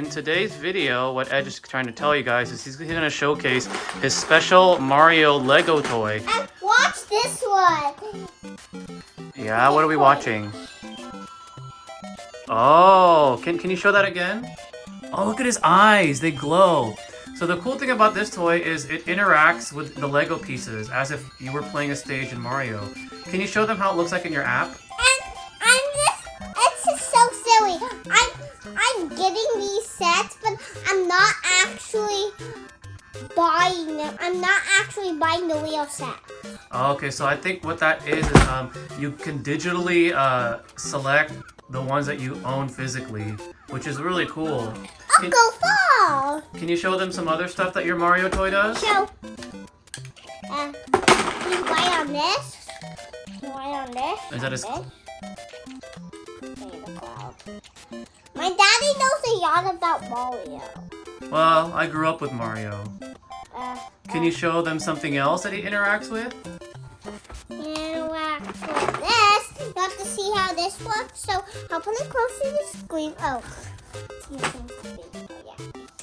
in today's video, what Edge is trying to tell you guys is he's going to showcase his special Mario Lego toy. And watch this one. Yeah, what are we watching? Oh, can you show that again? Oh, look at his eyes. They glow. So the cool thing about this toy is it interacts with the Lego pieces as if you were playing a stage in Mario. Can you show them how it looks like in your app? It's just so silly. I'm getting these sets, but I'm not actually buying them. I'm not actually buying the real set. Okay, so I think what that is you can digitally select the ones that you own physically, which is really cool. Go fall. Can you show them some other stuff that your Mario toy does? So, you buy on this. You buy on this. Is that his? My daddy knows a lot about Mario. Well, I grew up with Mario. Can you show them something else that he interacts with? Interact with this. You have to see how this works. So I'll put it close to the screen. Oh.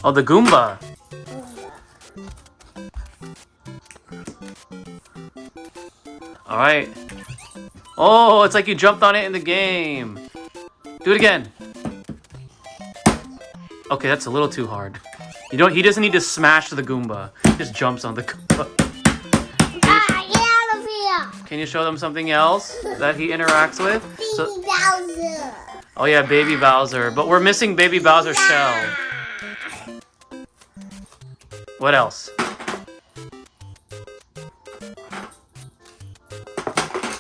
Oh, the Goomba. All right. Oh, it's like you jumped on it in the game. Do it again. Okay, that's a little too hard. You know, he doesn't need to smash the Goomba. He just jumps on the Goomba. Get out of here. Can you show them something else that he interacts with? Baby Bowser. Oh yeah, Baby Bowser. But we're missing Baby Bowser's shell. What else?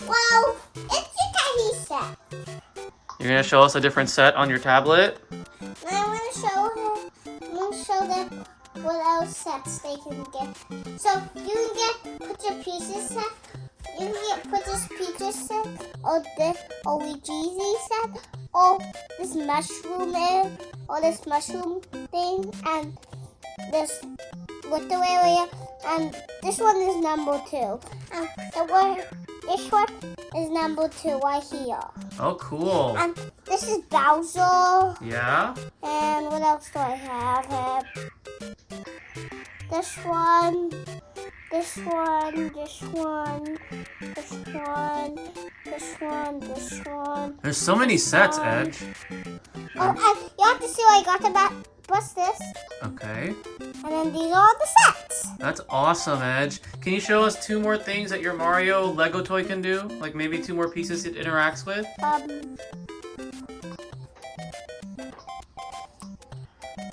Well, it's a tiny set. You're gonna show us a different set on your tablet? And I'm gonna show them what else sets they can get. So you can get put your pieces set. You can get put this Peaches set, or this Luigi set, or this mushroom or this mushroom thing, and this little area, and this one is number 2. And this one is number 2 right here. Oh, cool. And this is Bowser. Yeah? And what else do I have? This one, this one, this one, this one, this one, this one. There's so many sets, Edge. Oh, and you have to see what I got about. What's this? Okay. And then these are the sets. That's awesome, Edge. Can you show us 2 more things that your Mario Lego toy can do? Like maybe 2 more pieces it interacts with?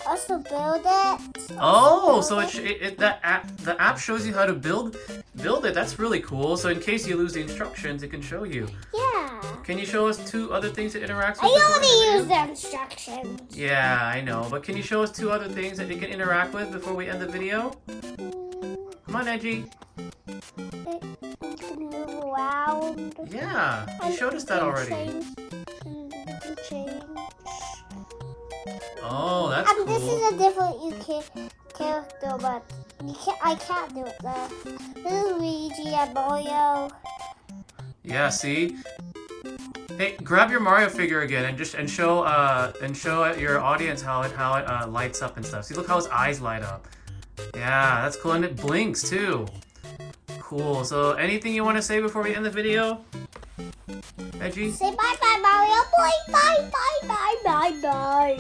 Also build it. Oh, so the app shows you how to build it. That's really cool. So in case you lose the instructions, it can show you. Yeah. Can you show us 2 other things it interacts with? I already used the instructions. Yeah, I know. But can you show us 2 other things that it can interact with before we end the video? Come on, Edgy. It can move around. Yeah, you showed us that already. Change. Oh, that's cool. This is a different character, but I can't do it there. This is Luigi and Mario. Yeah, see? Hey, grab your Mario figure again and show your audience how it lights up and stuff. See, look how his eyes light up. Yeah, that's cool, and it blinks too. Cool. So, anything you want to say before we end the video? Edgy? Say bye bye Mario. Bye bye bye bye bye bye.